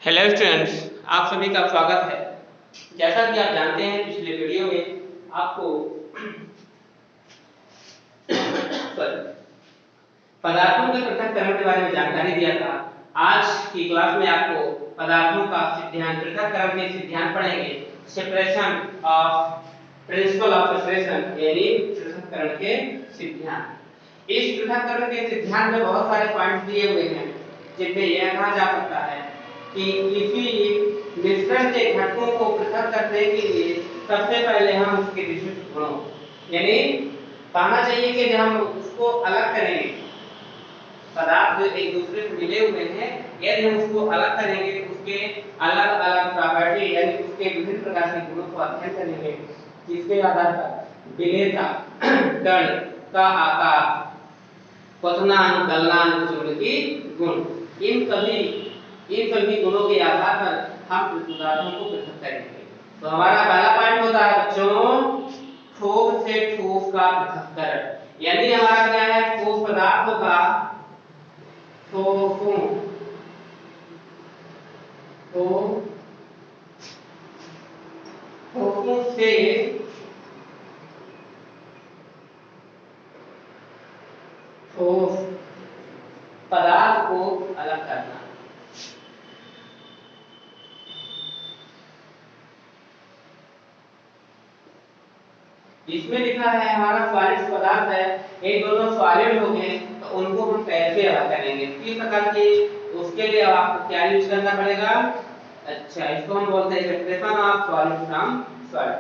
Hello students, आप सभी का स्वागत है। जैसा कि आप जानते हैं पिछले वीडियो में आपको पदार्थों के पृथक्करण के बारे में जानकारी दिया था। आज की क्लास में आपको पदार्थों का सिद्धांत पृथक्करण के सिद्धांत पढ़ेंगे। Separation of principle of separation यानी पृथक्करण के सिद्धांत। इस पृथक्करण के सिद्धांत में बहुत सारे पॉइंट्स दिए हुए हैं जिनमें यह कहा जा सकता है कि किसी मिश्रण के घटकों को पृथक करने के लिए सबसे पहले हम उसके विशिष्ट गुणों यानी कहना चाहिए कि जब हम उसको अलग करेंगे, पदार्थ जो एक दूसरे से मिले हुए हैं, यदि हम उसको अलग करेंगे उसके अलग अलग प्रॉपर्टी यानी उसके विभिन्न प्रकार के गुणों को अध्ययन करेंगे, जिसके आधार पर विलेयता, कण का आकार, पतनांक, गलनांक, चुंबकीय गुण, इन सभी गुणों के आधार पर हम पदार्थों को पृथक करेंगे। तो हमारा पहला पॉइंट होता है बच्चों ठोस से ठोस का पृथक्करण। यानी हमारा क्या है, ठोस पदार्थों का ठोसों से ठोस पदार्थ को अलग करना। इसमें लिखा है हमारा सॉलिड पदार्थ है, एक दोनों सॉलिड हो गए तो उनको हम कैसे अलग करेंगे, किस प्रकार के, उसके लिए आपको क्या यूज करना पड़ेगा। अच्छा, इसको हम बोलते हैं separation of solid from solid,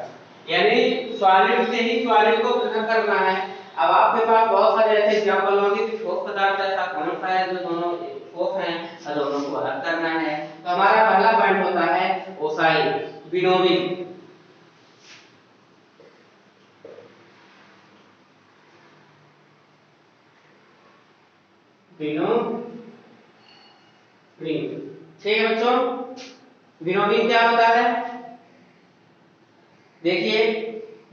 यानी सॉलिड से ही सॉलिड को पृथक करना है। अब आपके पास बहुत सारे ऐसे एग्जांपल होंगे कि ठोस पदार्थ ऐसा कौन सा है जो दोनों ठोस हैं और दोनों को अलग करना है। तो हमारा पहला पॉइंट होता है ओसाई, विनोविंग। ठीक है बच्चों, विनोविंग क्या होता है, देखिए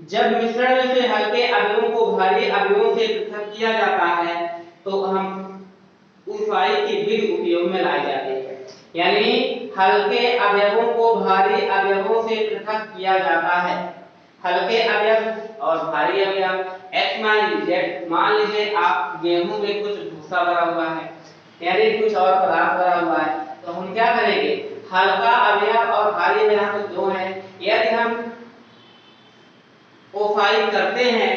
जब मिश्रण में से हल्के अवयवों को भारी अवयवों से पृथक किया जाता है तो हम ओसाई की विधि उपयोग में लाई जाती है। यानी हल्के अवयवों को भारी अवयवों से पृथक किया जाता है। हल्के अवयव और भारी अवयव, मान लीजिए आप गेहूं में कुछ भूसा भरा हुआ है यानी कुछ और पदार्थ भरा हुआ है, तो हम क्या करेंगे, हल्का अवयव और भारी अवयव दो हैं, यदि हम ओसाई करते हैं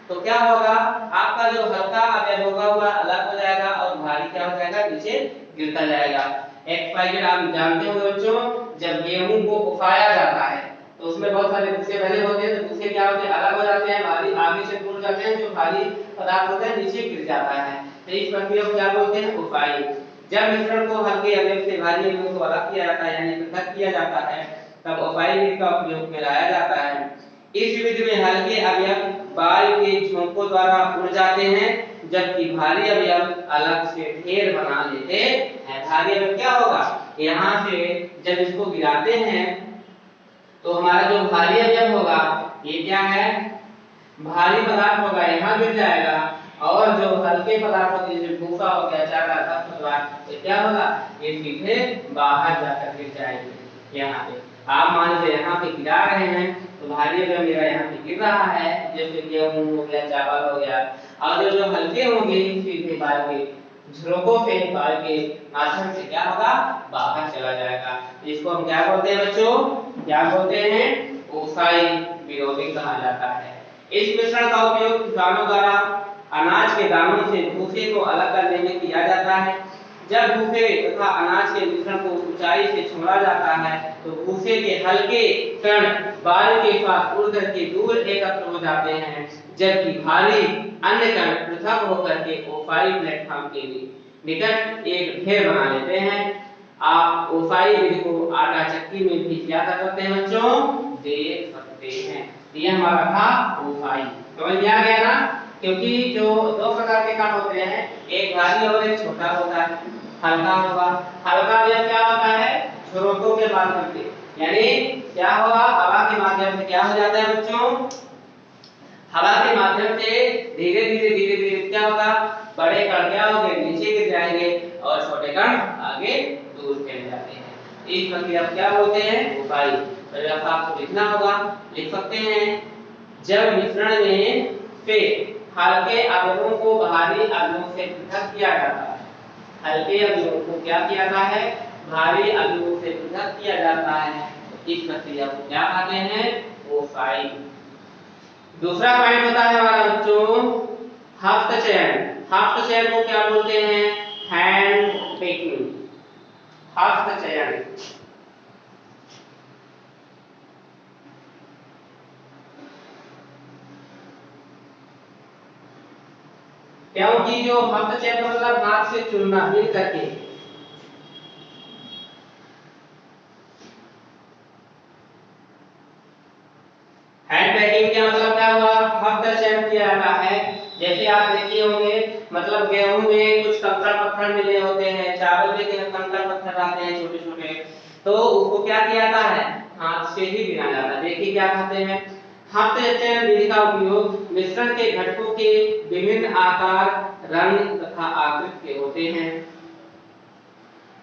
तो क्या होगा, आपका जो हल्का अवयव होगा वह अलग हो जाएगा और भारी क्या हो जाएगा, नीचे गिरता जाएगा। एक्स आप जानते होंगे बच्चों, जब गेहूं को उफाया जाता है तो उसमें बहुत सारे भूसे भरे होते हैं, तो भूसे क्या होते हैं, अलग हो जाते हैं, भारी आगे से टूट जाते हैं, जो भारी पदार्थ होते हैं नीचे गिर जाता है। तो इस प्रक्रिया को क्या बोलते हैं, उफाई। जब मिश्रण को हल्के अवयव से भारी अवयव को अलग किया जाता है यानी पृथक किया जाता है तब उफाई विधि का उपयोग में लाया जाता है। इस विधि में हल्के अवयव बाल के झोंकों द्वारा उड़ जाते हैं जबकि भारी अवयव अलग से ढेर बना लेते हैं। भारी अवयव क्या होगा, यहाँ से जब इसको गिराते हैं तो हमारा जो भारी अवयव होगा ये क्या है, भारी पदार्थ होगा, यहाँ गिर जाएगा, और जो हल्के पदार्थ होते हैं जो भूसा हो गया, चारा, खरपतवार, ये क्या होगा, ये सीधे बाहर जाकर गिर जाएंगे। यहाँ पे आप मान लीजिए यहाँ पे गिरा रहे हैं तो भारी अवयव मेरा यहाँ पे गिर रहा है, जैसे गेहूं हो गया, चावल हो गया, और जो हल्के होंगे सीधे बाल के झरोकों से बाल के माध्यम से क्या होगा, बाहर चला जाएगा। इसको हम क्या बोलते हैं बच्चों, क्या बोलते हैं, ओसाई विनोविंग कहा जाता है। इस मिश्रण का उपयोग किसानों द्वारा अनाज के दानों से भूसे को अलग करने में किया जाता है। जब भूसे तथा अनाज के मिश्रण को ऊंचाई से छोड़ा जाता है तो भूसे के हल्के कण बाल के साथ उड़ करके दूर एकत्र हो जाते हैं, जबकि भारी अन्य कण पृथक होकर के ओसाई प्लेटफॉर्म के निकट एक ढेर बना लेते हैं। आप ओसाई विधि को आटा चक्की में भी क्या कर सकते हैं बच्चों, देख सकते हैं। ये हमारा था ओसाई, समझ में आ गया ना, क्योंकि जो दो प्रकार के कण होते हैं, एक भारी और एक छोटा होता है, हल्का होगा। हल्का अवयव क्या होता है, झरोकों के माध्यम से, यानी क्या होगा, हवा के माध्यम से क्या हो जाता है बच्चों, हवा के माध्यम से धीरे धीरे क्या होगा, बड़े कण क्या होंगे, नीचे गिर जाएंगे और छोटे कण आगे दूर चले जाते हैं। इस प्रक्रिया को क्या बोलते हैं? उपाई। पहले आपको लिखना होगा, लिख सकते हैं जब मिश्रण में से हल्के अवयवों को भारी अवयवों से पृथक किया जाता है। हल्के अवयवों को क्या किया जाता है? भारी अवयवों से पृथक किया जाता है। इस प्रक्रिया को क्या कहते हैं? ओसाई। दूसरा पॉइंट होता है हमारा बच्चों हस्तचयन। हस्तचयन को क्या बोलते हैं? Hand packing. हस्तचयन क्योंकि जो हस्तचयन मतलब हाथ से चुनना मिल करके। हैंड पैकिंग का मतलब क्या हुआ? हस्तचयन किया जाता है। जैसे आप देखे होंगे मतलब गेहूं में कुछ कंकड़ पत्थर मिले होते हैं, चावल में कंकड़ पत्थर आते हैं छोटे छोटे, तो उसको क्या किया जाता है? हाथ से ही बिना जाता है। देखिए क्या कहते हैं, हस्तचयन विधि का उपयोग मिश्रण के घटकों के विभिन्न आकार, रंग तथा आकृति के होते हैं।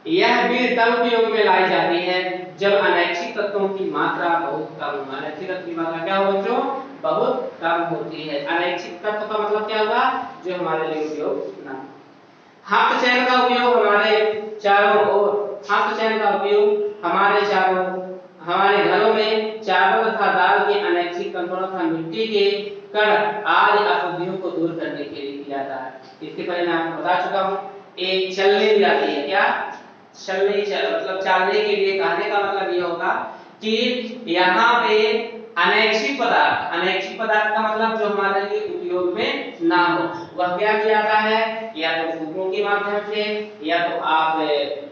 यह विधि तब उपयोग में लाई जाती है जब अनैच्छिक तत्वों की मात्रा बहुत कम हो। अनैच्छिक तत्व की मात्रा क्या हो बच्चों? बहुत कम होती है। अनैच्छिक तत्व का मतलब क्या हुआ? जो हमारे लिए उपयोग ना। हस्तचयन का उपयोग हमारे चारों ओर, हस्तचयन का उपयोग हमारे घरों में चावल तथा दाल के अनैच्छिक कंकड़ों तथा मिट्टी के कण आदि अशुद्धियों को दूर करने के लिए किया जाता है। इसके पहले मैं आपको बता चुका हूँ। एक छलनी भी आती है। क्या? छलनी मतलब चालने के लिए। कहने का मतलब ये होगा कि यहाँ पे अनैच्छिक पदार्थ का मतलब जो हमारे लिए उपयोग में ना हो, वह क्या किया जाता है? या तो फूकों के माध्यम से, या तो आप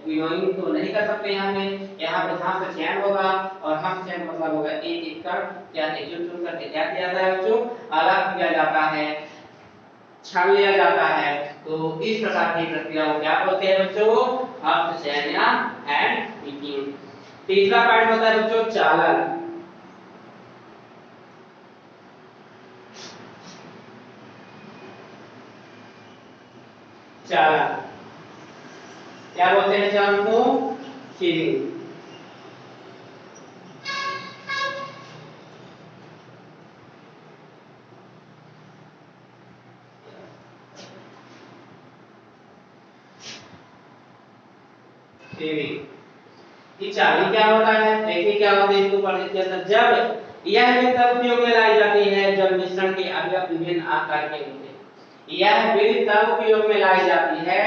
विनोइंग तो नहीं कर सकते यहाँ पे हस्तचयन होगा। और हस्तचयन मतलब होगा एक एक कण या चुन करके क्या किया जाता है बच्चों? अलग किया जाता है, छान लिया जाता है। तो इस प्रकार की प्रक्रिया को क्या बोलते हैं बच्चों? हस्तचयन या हैंड पेकिंग। तीसरा पॉइंट होता है बच्चों चालन। चालन क्या बोलते हैं? चालन को फीलिंग। ये चाली क्या होता है? देखिए क्या होता है इसको पढ़ने के अंदर। जब यह विधि तब उपयोग में लाई जाती है जब मिश्रण के अवयव विभिन्न आकार के होते हैं। यह विधि तब उपयोग में लाई जाती है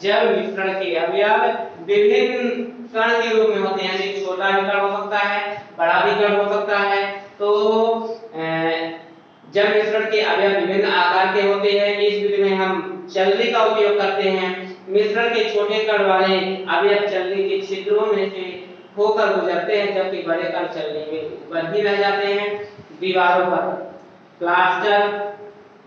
जब मिश्रण के अवयव विभिन्न कण के रूप में होते हैं। यानी छोटा भी कण हो सकता है, बड़ा भी कण हो सकता है। तो जब मिश्रण के अवयव विभिन्न आकार के होते हैं, इस विधि में हम चलनी का उपयोग करते हैं। मिश्रण के छोटे कण वाले अवयव चलनी के छिद्रों में से होकर गुजरते हैं, जबकि बड़े कण चलनी में ऊपर ही रह जाते हैं। दीवारों पर प्लास्टर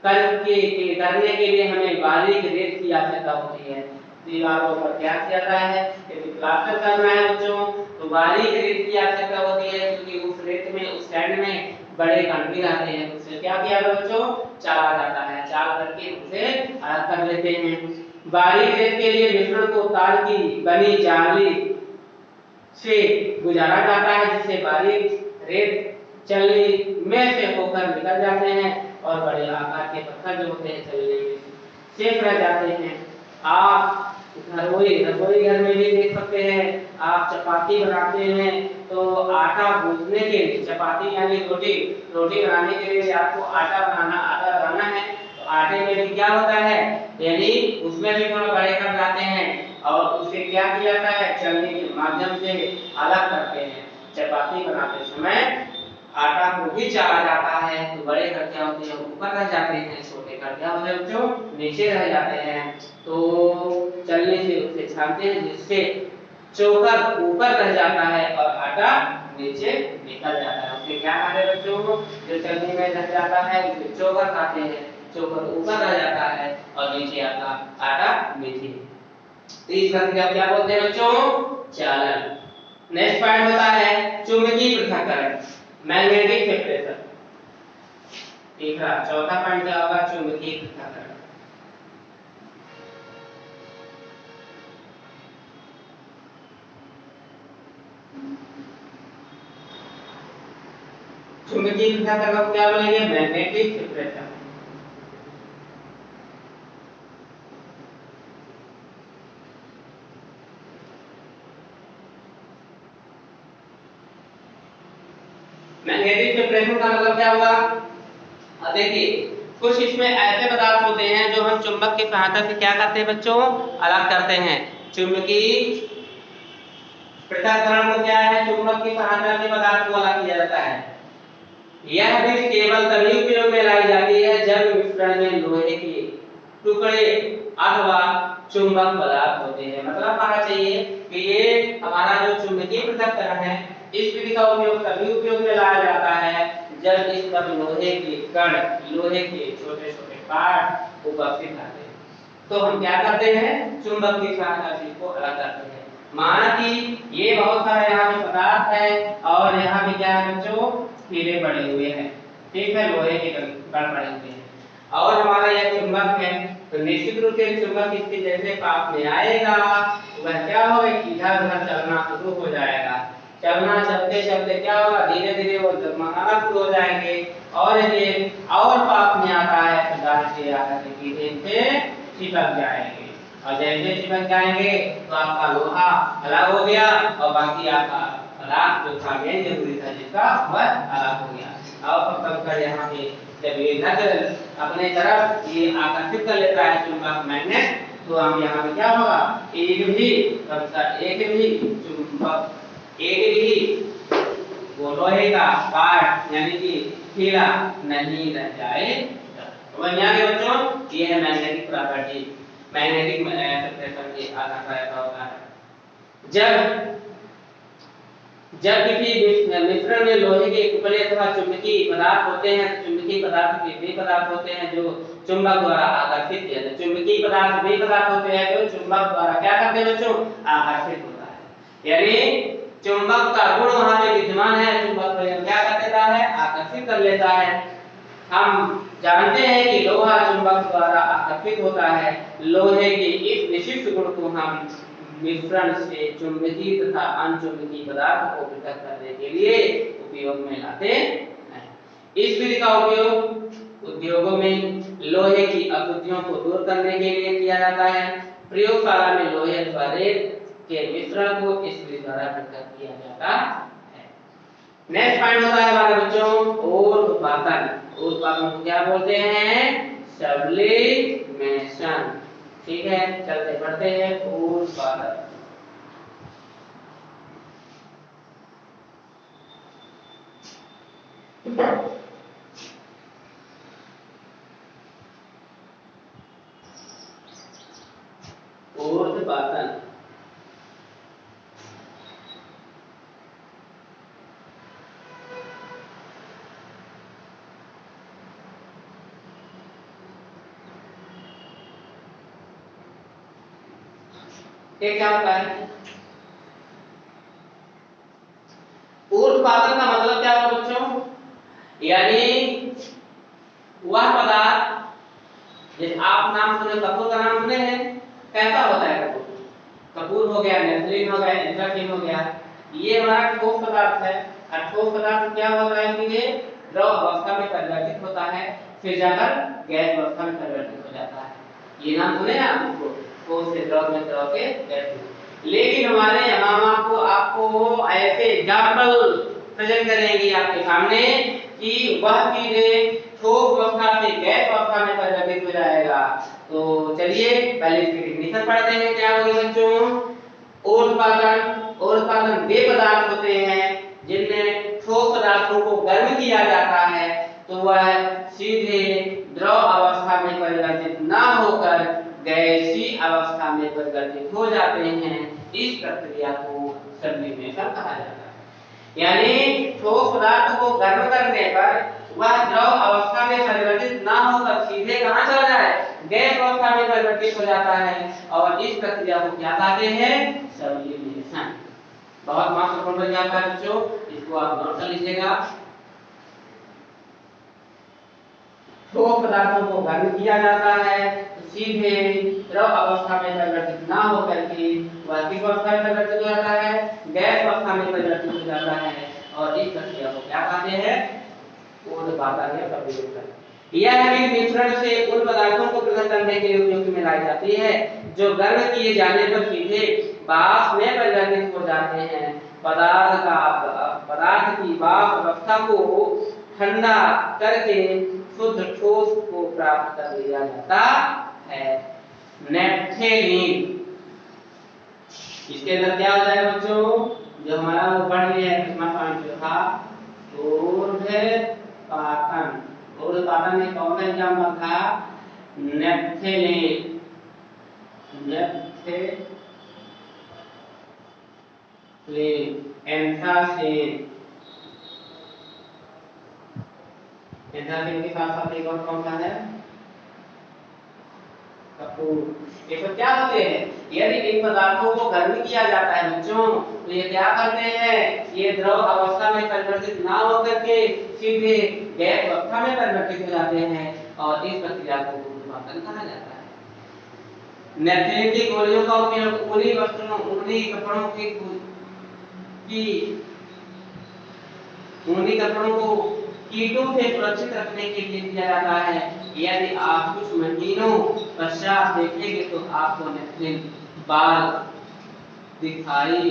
करने के लिए हमें बारीक रेत की आवश्यकता होती है। दीवारों पर क्या किया जाता है? यदि प्लास्टर करना है बच्चों तो बारीक रेत की आवश्यकता होती है, क्योंकि उस रेत में उस सैंड में बड़े कण भी रहते हैं। उससे क्या किया जाता है बच्चों? चाला जाता है। चाल करके उसे अलग कर लेते हैं। बारीक रेत के लिए मिश्रण को तार की बनी जाली से गुजारा जाता है, जिससे बारीक रेत चलनी में से होकर निकल जाते हैं और बड़े आकार के पत्थर जो होते हैं चलनी में शेष रह जाते हैं। आप रसोई घर में भी देख सकते हैं। आप चपाती बनाते हैं तो आटा गूंथने के लिए, चपाती यानी रोटी बनाने के लिए आपको आटा बनाना है। तो आटे में भी क्या होता है? यानी उसमें भी थोड़ा बड़े कण जाते हैं और उसे क्या किया जाता है? चलनी के माध्यम से अलग करते हैं। चपाती बनाते समय आटा को भी चाला जाता है तो बड़े कण क्या होते हैं? ऊपर रह जाते हैं, छोटे कण क्या होते हैं बच्चों? नीचे रह जाते हैं। तो चलनी से उसे छानते हैं, जिससे चोकर ऊपर रह जाता है और आटा नीचे निकल जाता है। उसे क्या कहते हैं बच्चों? जो चलनी में रह जाता है उसे चोकर कहते हैं। चोकर ऊपर रह जाता है और नीचे आटा नीचे। तो इस प्रक्रिया को क्या बोलते हैं बच्चों? चालन। नेक्स्ट पॉइंट होता है चुंबकीय पृथक्करण, मैग्नेटिक सेपरेशन। तीसरा चौथा पॉइंट क्या होगा? चुंबकीय पृथक्करण। चुंबकीय पृथक्करण को क्या बोलेंगे? Magnetic separation. मैग्नेटिक सेपरेशन का मतलब क्या हुआ? अब देखिए कुछ इसमें ऐसे पदार्थ होते हैं जो हम चुंबक की सहायता से क्या करते हैं बच्चों? अलग करते हैं। चुंबकीय पृथक्करण को क्या है? चुंबक की सहायता से पदार्थ को अलग किया जाता है। यह विधि केवल तभी उपयोग में लाई जाती है जब मिश्रण में लोहे के टुकड़े अथवा चुंबक पदार्थ होते हैं। मतलब मानना चाहिए कि ये हमारा जो चुंबकीय पृथक्करण है इस विधि का उपयोग तभी उपयोग में लाया जाता है जब इस पर लोहे के कण, लोहे के छोटे-छोटे पार्ट उपस्थित रहते हैं। तो हम क्या करते हैं? चुंबक की सहायता से इसको अलग करते हैं। माना कि ये बहुत सारे यहाँ पे पदार्थ है और यहाँ पे क्या है बच्चों? हीरे पड़े हुए हैं, ठीक है, लोहे के कण पड़े हुए हैं और हमारा यह चुंबक है। तो निश्चित रूप से चुंबक इसके जैसे पास में आएगा वह क्या होगा? इधर उधर चलना शुरू हो जाएगा। चलना चलते चलते क्या होगा? धीरे धीरे वो जगमगाना शुरू हो जाएंगे और ये और पास में आता है तो दांत से आकर के सीधे से चिपक जाएंगे और जैसे चिपक जाएंगे तो आपका लोहा अलग हो गया और बाकी आपका पदार्थ जो था मेन जरूरी था जिसका वह अलग हो गया। और पकड़ यहाँ पे जब ये नकल अपने तरफ ये आकर्षित कर लेता है चुंबक मैग्नेट तो हम यहाँ पे क्या होगा? एक भी चुंबक, एक भी वो लोहे का पार्ट यानी कि हीरा नहीं रह जाएगा। तो यहाँ के बच्चों ये है मैग्नेटिक प्रॉपर्टी, मैग्नेटिक सेपरेशन के आधार पर ऐसा होता है। जब किसी मिश्रण में लोहे के टुकड़े अथवा चुंबकीय पदार्थ होते हैं, चुंबकीय पदार्थ के वे पदार्थ होते हैं जो चुंबक द्वारा आकर्षित किया जाता है। चुंबकीय पदार्थ वे पदार्थ होते हैं जो चुंबक द्वारा क्या करते हैं बच्चों? आकर्षित होता है। यानी चुंबक का गुण वहां पे विद्यमान है, चुंबक को क्या कर देता है? आकर्षित कर लेता है। हम जानते हैं कि लोहा चुंबक द्वारा आकर्षित होता है। लोहे के इस विशिष्ट गुण को हम मिश्रण से चुंबकीय तथा अनचुंबकीय पदार्थ को पृथक करने के लिए उपयोग में लाते हैं। इस विधि का उपयोग उद्योगों में लोहे की अशुद्धियों को दूर करने के लिए किया जाता है। प्रयोगशाला में लोहे अथवा रेत के मिश्रण को इस विधि द्वारा पृथक किया जाता है। नेक्स्ट पॉइंट होता है हमारे बच्चों ऊर्ध्वपातन। ऊर्ध्वपातन को क्या बोलते हैं? सब्लिमेशन। ठीक है, चलते बढ़ते हैं ऊर्ध्वपातन। ऊर्ध्वपातन ये क्या होता है? ऊर्ध्वपातन का मतलब क्या होगा बच्चों? यानी वह पदार्थ, जैसे आप नाम सुने, कपूर का नाम सुने हैं, कैसा होता है कपूर? कपूर हो गया, नेफ्थलीन हो गया, एंथ्रासीन हो गया, ये हमारा ठोस पदार्थ है। और ठोस पदार्थ क्या होता है कि ये द्रव अवस्था में परिवर्तित होता है, फिर जाकर गैस अवस्था में परिवर्तित हो जाता है। ये नाम सुने आप इसको, ठोस से द्रव में, द्रव से गैस में। लेकिन हमारे यहाँ आपको ऐसे एग्जाम्पल प्रेजेंट करेंगे आपके सामने कि वह सीधे ठोस अवस्था से गैस अवस्था में परिवर्तित हो जाएगा। तो चलिए पहले इसकी डेफिनेशन पढ़ते हैं। क्या होगी बच्चों? ऊर्ध्वपातन वे पदार्थ होते हैं जिनमें ठोस पदार्थों को गर्म किया जाता है तो वह सीधे द्रव अवस्था में परिवर्तित न होकर गैसीय अवस्था में परिवर्तित हो जाते हैं। इस प्रक्रिया को सब्लिमेशन कहा जाता है। यानी ठोस पदार्थ को गर्म करने पर वह द्रव अवस्था में परिवर्तित ना होकर सीधे कहां चला जाए? गैस अवस्था में परिवर्तित हो जाता है और इस प्रक्रिया को क्या कहते हैं? सब्लिमेशन। बहुत महत्वपूर्ण प्रक्रिया है बच्चों, इसको आप नोट कर लीजिएगा। ठोस पदार्थों को गर्म किया जाता है तो सीधे द्रव अवस्था में परिवर्तित ना होकर के वह किस अवस्था में परिवर्तित हो जाता है? गैस अवस्था में परिवर्तित हो जाता है और इस प्रक्रिया को क्या कहते हैं? ऊर्ध्वपातन या कपिलता। यह विधि मिश्रण से उन पदार्थों को पृथक करने के लिए उपयोग में लाई जाती है जो गर्म किए जाने पर सीधे वाष्प में परिवर्तित हो जाते हैं। पदार्थ की वाष्प अवस्था को ठंडा करके शुद्ध ठोस को प्राप्त कर लिया जाता है। नेफ्थेलीन, इसके अंदर क्या हो जाएगा बच्चों, जो हमारा वो पढ़ लिया है कितना पॉइंट जो था ऊर्ध्वपातन। ऊर्ध्वपातन में कौन सा एग्जाम्पल था, नेफ्थेलीन। नेफ्थेलीन, एंथ्रासीन। एंथ्रासीन के साथ साथ एक और कौन सा है, कपूर। ये सब क्या होते हैं, यदि इन पदार्थों को गर्म किया जाता है बच्चों तो ये क्या करते हैं, ये द्रव अवस्था में परिवर्तित ना होकर के सीधे गैस अवस्था में परिवर्तित हो जाते हैं और इस प्रक्रिया को ऊर्ध्वपातन कहा जाता है। नेफ्थेलीन की गोलियों का उपयोग ऊनी वस्त्रों, ऊनी कपड़ों ऊनी कपड़ों को कीटों से सुरक्षित रखने के लिए किया जाता है। यदि आप कुछ महीनों पश्चात देखेंगे तो आपको नेफ्थेलीन बाल दिखाई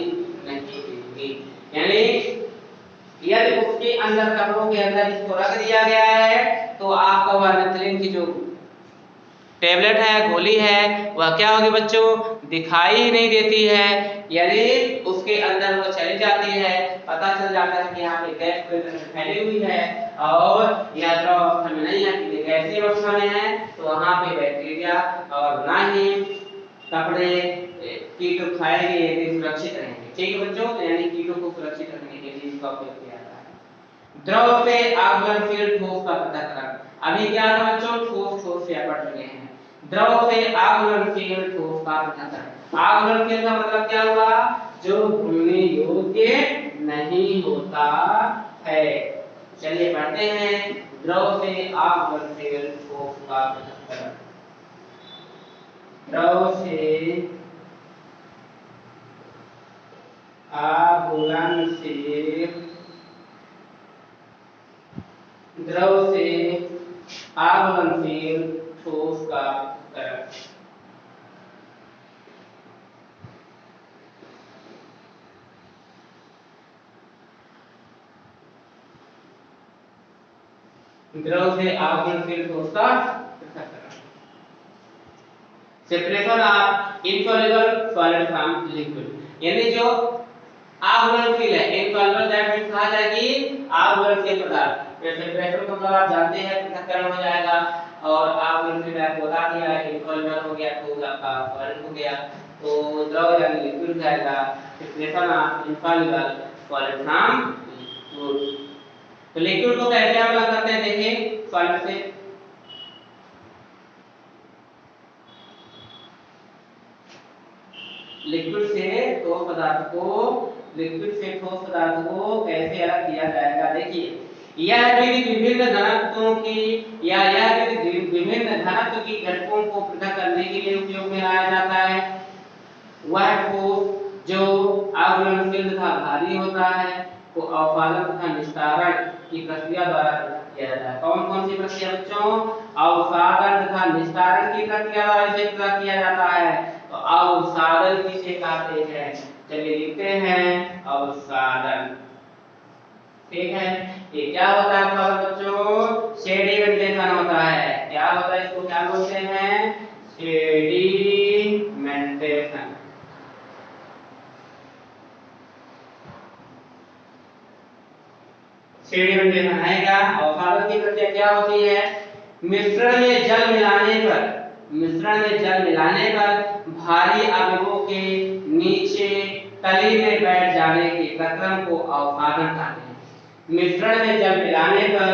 नहीं देंगे। यानी यदि उसके अंदर कपड़ों के अंदर इसको रख दिया गया है तो आपको वह नेफ्थेलीन की जो टेबलेट है, गोली है, वह क्या होगी बच्चों, दिखाई ही नहीं देती है। यदि उसके अंदर वो चली जाती है, पता चल जाता है कि यहाँ पे गैस फैली हुई है और यह द्रव अवस्था में नहीं है, कि गैसीय अवस्था में है, तो वहाँ पे बैक्टीरिया और ना ही कपड़े कीट खाएंगे, यदि सुरक्षित रहेंगे। ठीक है बच्चों, तो यानी कीटों को सुरक्षित रखने के लिए इसका उपयोग किया जाता है। द्रव से आघूर्णनशील ठोस का पृथक्करण। अभी क्या था बच्चों, ठोस से पढ़ चुके हैं। द्रव से आघूर्णनशील ठोस का पृथक्करण। आघूर्णनशील का मतलब क्या हुआ, जो घूमने योग्य नहीं होता है। चलिए पढ़ते हैं, द्रव से आघूर्णनशील ठोस का पृथक्करण। द्रव से आघूर्णनशील, द्रव से आघूर्णनशील ठोस का पृथक्करण। द्रव से आघूर्णनशील ठोस का पृथक्करण। Separation of insoluble solid from liquid. यानी जो आघूर्णनशील है, इनसॉल्युबल दैट मींस कहा जाए कि आघूर्णनशील पदार्थ, सेपरेशन का मतलब आप जानते हैं पृथक्करण हो जाएगा, और आघूर्णनशील आपको बता दिया है, इनसॉल्युबल हो गया तो आपका सॉलिड हो गया, तो द्रव यानी लिक्विड हो जाएगा। Separation of insoluble solid from liquid. तो लिक्विड को कैसे हम अलग करते हैं, देखिए सॉलिड से। लिक्विड से ठोस पदार्थ को कैसे अलग किया जाएगा, देखिए यह विधि विभिन्न घनत्वों की या यह विधि विभिन्न घनत्व की घटकों को पृथक करने के लिए उपयोग में लाया जाता है। वह ठोस जो आघूर्णनशील तथा भारी होता है को अवसादन तथा निस्तारण की प्रक्रिया द्वारा पृथक किया जाता है। कौन कौन सी प्रक्रिया बच्चों, अवसादन तथा निस्तारण की प्रक्रिया द्वारा इसे पृथक किया जाता है। तो अवसादन किसे कहते हैं, चलिए लिखते हैं अवसादन। ठीक है, ये क्या होता है अवसादन बच्चों, सेडिमेंटेशन होता है। क्या होता है, इसको क्या बोलते हैं, सेडिमेंटेशन। सेडिमेंटेशन आएगा। अवसादन की प्रक्रिया क्या होती है, मिश्रण में जल मिलाने पर भारी अवयवों के नीचे तली में बैठ जाने के प्रक्रम को अवसादन कहते हैं। मिश्रण में जल मिलाने पर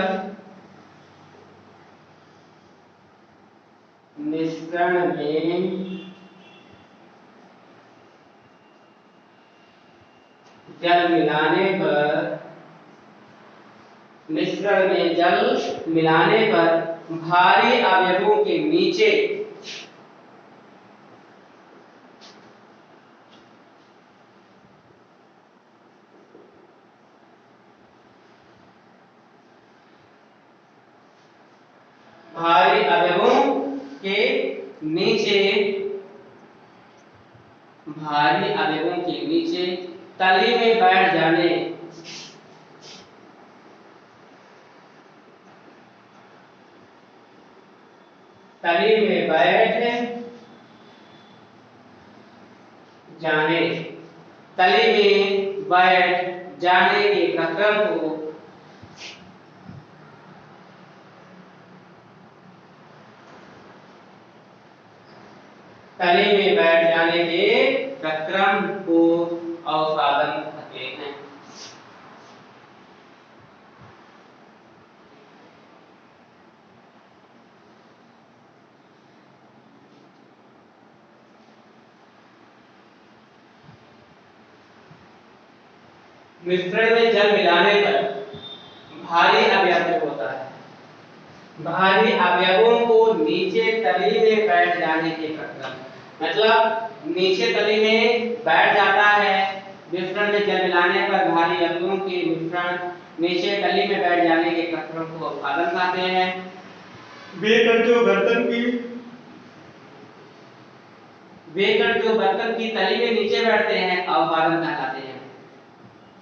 मिश्रण में जल मिलाने पर भारी अवयवों के नीचे भारी अवयवों के नीचे, भारी अवयवों के नीचे तली में बैठ जाने, तली में बैठ जाने, तली में बैठ जाने के प्रक्रम को तली में बैठ जाने के प्रक्रम को अवसादन कहते हैं। मिश्रण में जल मिलाने पर भारी अवयव होता है, भारी अवयवों को नीचे तली में बैठ जाने के प्रक्रम, मतलब नीचे तली में बैठ जाता है। मिश्रण में जल मिलाने पर भारी अवयवों के मिश्रण नीचे तली में बैठ जाने के प्रक्रम को अवसादन कहते हैं। बेकर जो बर्तन की तली में नीचे बैठते हैं अवसादन कहलाते हैं।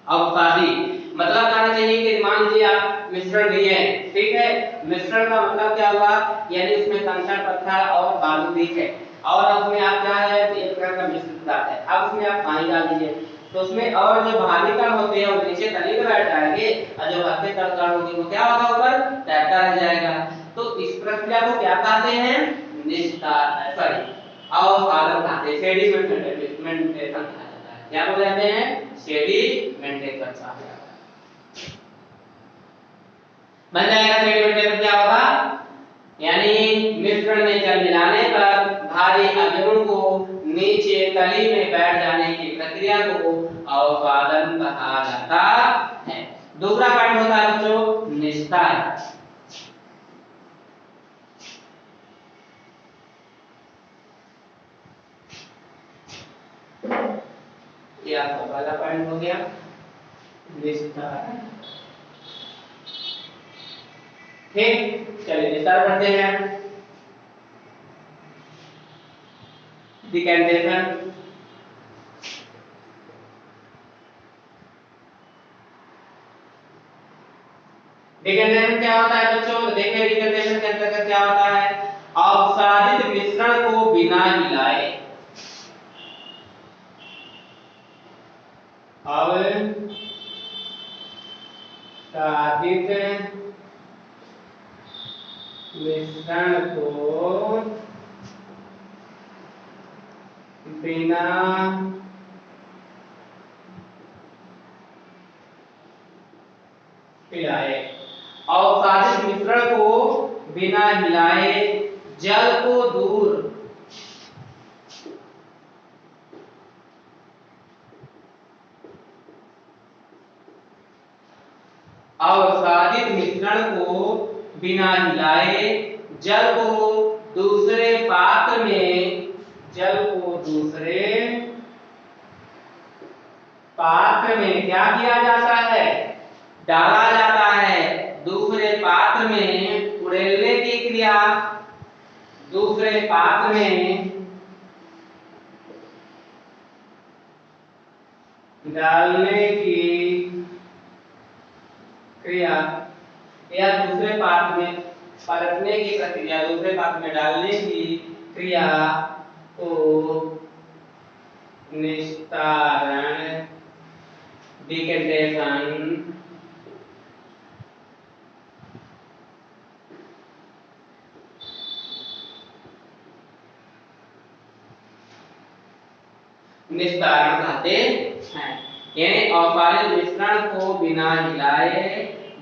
अवसादी मतलब कहना चाहिए कि मान लीजिए आप मिश्रण लिए हैं, ठीक है, मिश्रण का मतलब क्या हुआ, यानी उसमें कंकड़ पत्थर और बालू भी है और उसमें आप क्या है एक प्रकार का मिश्रित पदार्थ है। अब उसमें आप पानी डाल दीजिए तो उसमें और जो भारी कण होते हैं वो नीचे तली में बैठ जाएंगे और जो हल्के कण होंगे वो क्या होगा ऊपर तैरता रह जाएगा। तो इस प्रक्रिया को क्या कहते हैं, अवसादन कहते हैं, सेडिमेंटेशन कहा जाता है। क्या बोल जाते हैं, सेडिमेंटेशन कहा जाता है। बन जाएगा सेडिमेंटेशन क्या होगा, यानी मिश्रण में जल मिलाने पर भारी अवयवों को नीचे तली में बैठ जाने की प्रक्रिया को अवसादन कहा जाता है। दूसरा पॉइंट होता है बच्चों निस्तारण। ये आपका पहला पॉइंट हो गया निस्तारण। ठीक, चलिए विस्तार करते हैं। डिकैंटेशन, डिकैंटेशन क्या होता है बच्चों, देखिए डिकैंटेशन के अंतर्गत क्या होता है, अवसादित मिश्रण को बिना हिलाए, अवसादित मिश्रण को बिना हिलाए, अवसादित मिश्रण को बिना हिलाए जल को दूर अवसादित मिश्रण को बिना हिलाए जल को दूसरे पात्र में, जल को दूसरे पात्र में क्या किया जाता है, डाला जाता है। दूसरे पात्र में उड़ेलने की क्रिया, दूसरे पात्र में डालने की क्रिया या दूसरे पात्र में पलटने की प्रक्रिया, दूसरे पात्र में डालने की क्रिया को निस्तारण, डिकैंटेशन निस्तारण कहते हैं। यानी अवसादित मिश्रण को बिना हिलाए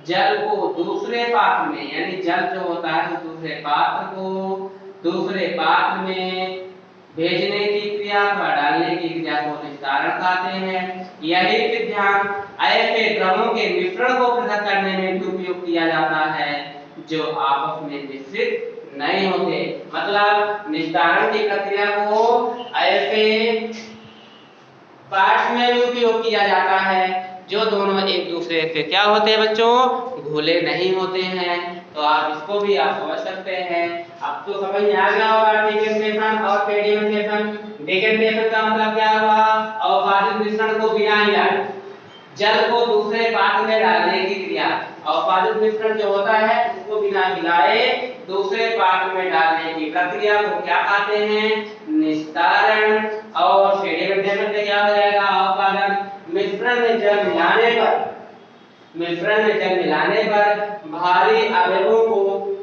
जल को दूसरे पात्र में, यानी जल जो होता है तो दूसरे पात्र को दूसरे पात्र में भेजने की क्रिया व डालने की क्रिया को निस्तारण कहते हैं। यही विधान ऐसे द्रवों के मिश्रण को पृथक करने में भी उपयोग किया जाता है जो आपस में मिश्रित नहीं होते। मतलब निस्तारण की प्रक्रिया को ऐसे पार्ट्स में भी उपयोग किया जाता है जो दोनों एक दूसरे से क्या होते हैं बच्चों, घुले नहीं होते हैं। तो आप इसको भी आप समझ सकते हैं। अब तो समझ में आ गया होगा डिकैंटेशन और सेडिमेंटेशन। डिकैंटेशन का मतलब क्या हुआ, अवपादित मिश्रण को बिना हिलाए जल को दूसरे पात्र में डालने की क्रिया। अवपादित मिश्रण जो होता है उसको बिना हिलाए दूसरे पात्र में डालने की प्रक्रिया को क्या कहते हैं, निस्तारण। और सेडिमेंटेशन से क्या हो जाएगा, अवपादन। मिश्रण में जल मिलाने पर भारी अवयवों को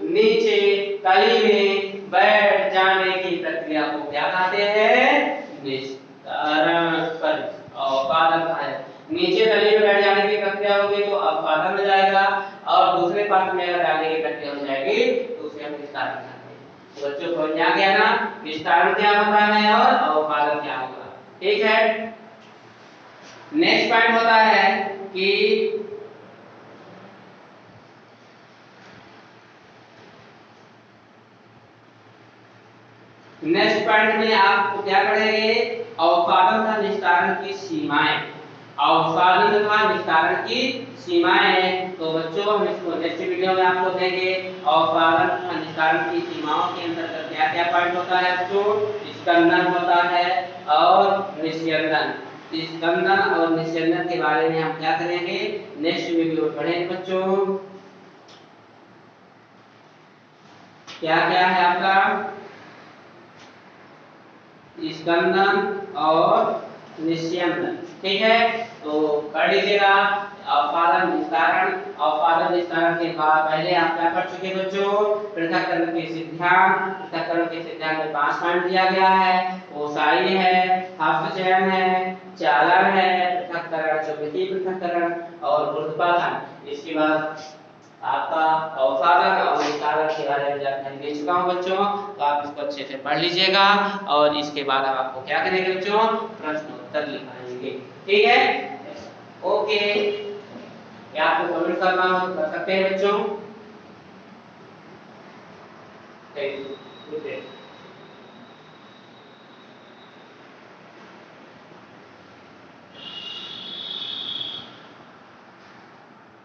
नीचे तली में बैठ जाने की प्रक्रिया को क्या कहते हैं, निस्तारण। अवपादन है, नीचे तली में बैठ जाने की प्रक्रिया होगी तो अवपादन हो जाएगा, और दूसरे पात्र में अगर डालने की प्रक्रिया हो जाएगी तो उसे हम निस्तारण कहते हैं। तो बच्चों को समझ आ गया ना, निस्तारण क्या होता है और अवपादन क्या होगा। ठीक है, नेक्स्ट पॉइंट होता है कि नेक्स्ट पॉइंट में आप क्या पढ़ेंगे, अवपादन तथा निस्तारण की सीमाएं। अवपादन तथा निस्तारण की सीमाएं, तो बच्चों हम इसको नेक्स्ट वीडियो में आपको देंगे। अवपादन तथा निस्तारण की सीमाओं के अंतर्गत क्या क्या पॉइंट होता है बच्चों, स्कंदन होता है और निस्यंदन। स्कंदन और निस्यंदन के बारे में हम क्या करेंगे, नेक्स्ट वीडियो में पढ़ेंगे बच्चों। क्या क्या है आपका, स्कंदन और निस्यंदन। ठीक है, तो पढ़ लीजिएगा अवपादन निस्तारण। अवपादन निस्तारण के बाद पहले आप क्या कर चुके बच्चों, पृथक्करण के सिद्धांत। पृथक्करण के सिद्धांत में 5 पॉइंट दिया गया है, ओसाई है, हस्तचयन है, चालन है, पृथक्करण, चुंबकीय पृथक्करण और ऊर्ध्वपातन। इसके बाद आपका अवपादन और निस्तारण के बारे में जानकारी दे चुका हूं बच्चों, तो आप इसको अच्छे से पढ़ लीजिएगा। और इसके बाद हम आपको क्या करेंगे बच्चों, प्रश्न उत्तर लिखाएंगे। ठीक है, ओके। क्या आपको कमेंट करना हो तो कर सकते हैं बच्चों। Thank you.